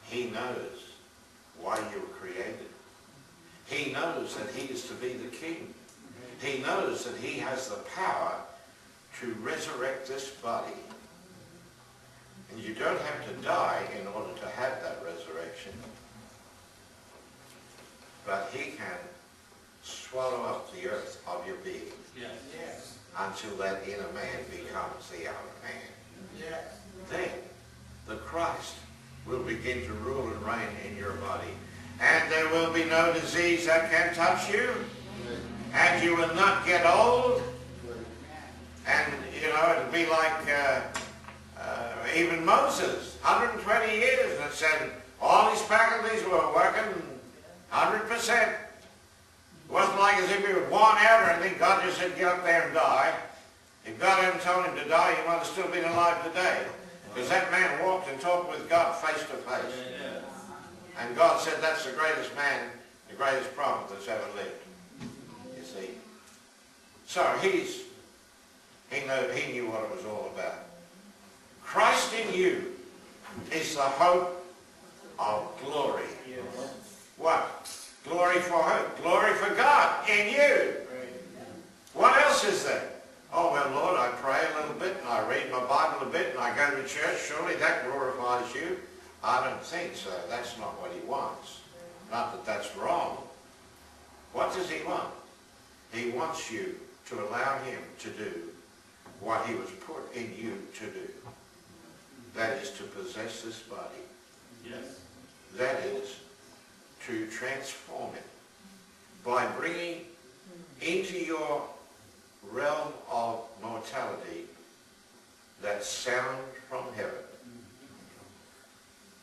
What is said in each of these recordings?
He knows why you were created. He knows that he is to be the king. He knows that he has the power to resurrect this body. And you don't have to die in order to have that resurrection. But he can swallow up the earth of your being. Yes. Until that inner man becomes the outer man. Yes. Then the Christ will begin to rule and reign in your body. And there will be no disease that can touch you. And you will not get old. And, you know, it'll be like even Moses, 120 years, and it said all his faculties were working 100%. It wasn't like as if he was worn out or anything. God just said, get up there and die. If God hadn't told him to die, he might have still been alive today. Because that man walked and talked with God face to face. And God said that's the greatest man, the greatest prophet that's ever lived. You see. So he knew what it was all about. Christ in you is the hope of glory. What? Glory for who? Glory for God in you. What else is there? Oh, well, Lord, I pray a little bit, and I read my Bible a bit, and I go to church. Surely that glorifies you. I don't think so. That's not what he wants. Not that that's wrong. What does he want? He wants you to allow him to do what he was put in you to do. That is to possess this body. Yes. That is to transform it by bringing into your realm of mortality that sound from heaven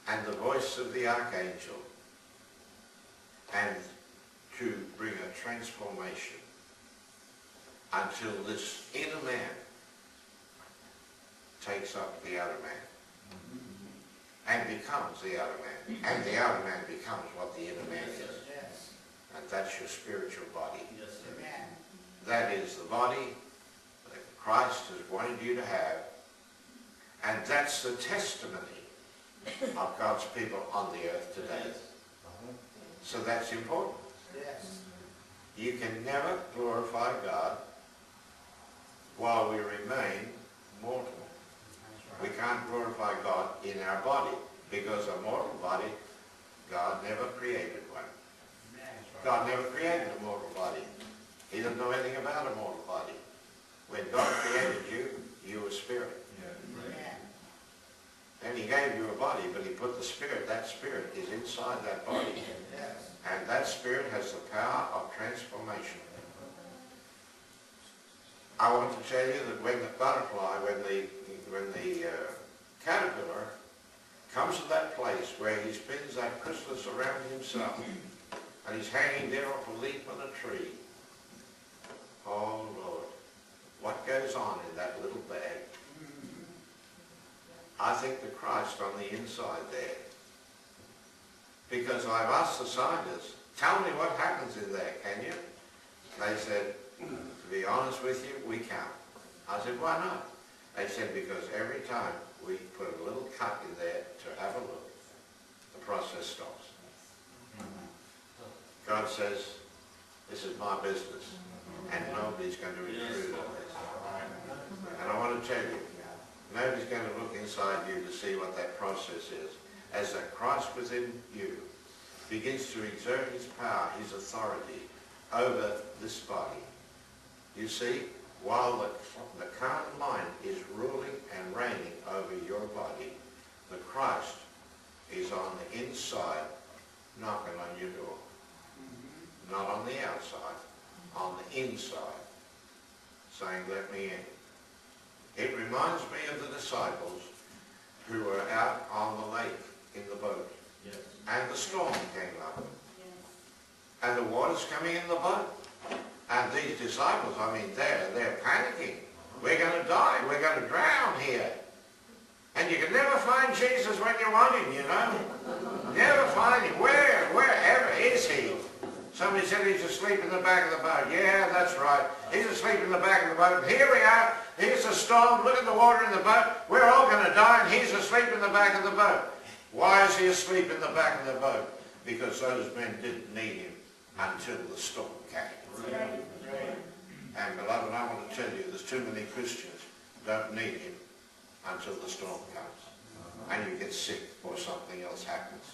and the voice of the archangel, and to bring a transformation until this inner man takes up the outer man and becomes the outer man, and the outer man becomes what the inner man is. And that's your spiritual body. That is the body that Christ has wanted you to have, and that's the testimony of God's people on the earth today. So that's important. You can never glorify God while we remain mortal. We can't glorify God in our body, because a mortal body, God never created one. God never created a mortal body. He doesn't know anything about a mortal body. When God created you, you were spirit. And he gave you a body, but he put the spirit. That spirit is inside that body. And that spirit has the power of transformation. I want to tell you that when the butterfly, when the caterpillar comes to that place where he spins that chrysalis around himself, and he's hanging there off a leaf on a tree, oh Lord, what goes on in that little bag? I think the Christ on the inside there. Because I've asked the scientists, tell me what happens in there, can you? They said, to be honest with you, we can't. I said, why not? They said, because every time we put a little cut in there to have a look, the process stops. God says, this is my business, and nobody's going to intrude on this. And I want to tell you, nobody's going to look inside you to see what that process is. As that Christ within you begins to exert his power, his authority over this body. You see, while the carnal mind is ruling and reigning over your body, the Christ is on the inside knocking on your door. Not on the outside, on the inside, saying, let me in. It reminds me of the disciples who were out on the lake in the boat. Yes. And the storm came up. And the water's coming in the boat. And these disciples, I mean, they're panicking. We're going to die. We're going to drown here. And you can never find Jesus when you want him, you know. Never find him. Wherever is he? Somebody said he's asleep in the back of the boat. Yeah, that's right. He's asleep in the back of the boat. And here we are. Here's the storm. Look at the water in the boat. We're all going to die, and he's asleep in the back of the boat. Why is he asleep in the back of the boat? Because those men didn't need him until the storm came. And beloved, I want to tell you, there's too many Christians don't need him until the storm comes. And you get sick or something else happens.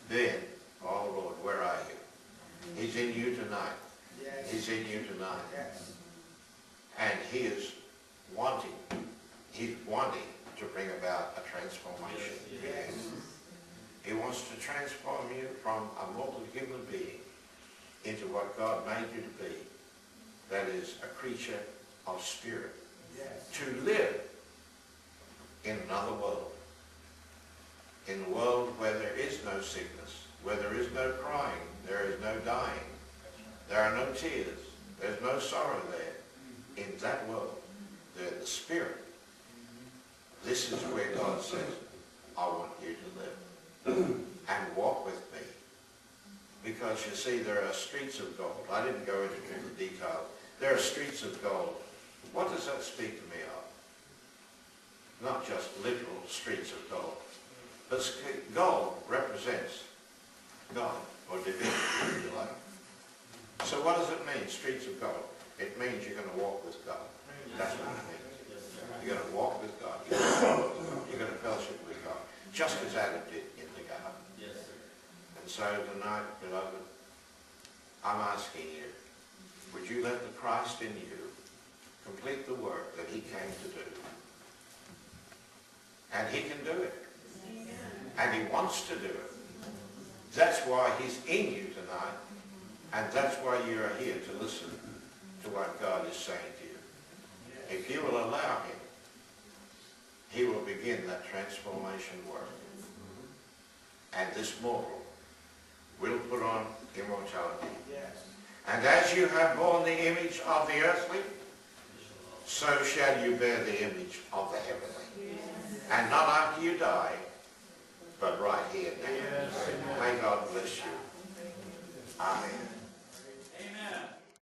Then, oh Lord, where are you? He's in you tonight. He's in you tonight. And he is wanting to bring about a transformation. He wants to transform you from a mortal human being into what God made you to be. That is a creature of spirit. To live in another world. In a world where there is no sickness, where there is no crying, there is no dying, there are no tears, there's no sorrow there. In that world, there's the spirit. This is where God says, I want you to live and walk with me. Because you see, there are streets of gold. I didn't go into all the details. There are streets of gold. What does that speak to me of? Not just literal streets of gold. But gold represents God, or divinity, if you like. So what does it mean, streets of gold? It means you're going to walk with God. That's what it means. You're going to walk with God. You're going to fellowship with God. Just as Adam did in the garden. And so tonight, beloved, I'm asking you, would you let the Christ in you complete the work that he came to do? And he can do it. And he wants to do it. That's why he's in you tonight. And that's why you are here to listen to what God is saying to you. If you will allow him, he will begin that transformation work. And this mortal will put on immortality. And as you have borne the image of the earthly, so shall you bear the image of the heavenly. And not after you die, but right here now. May God bless you. Amen.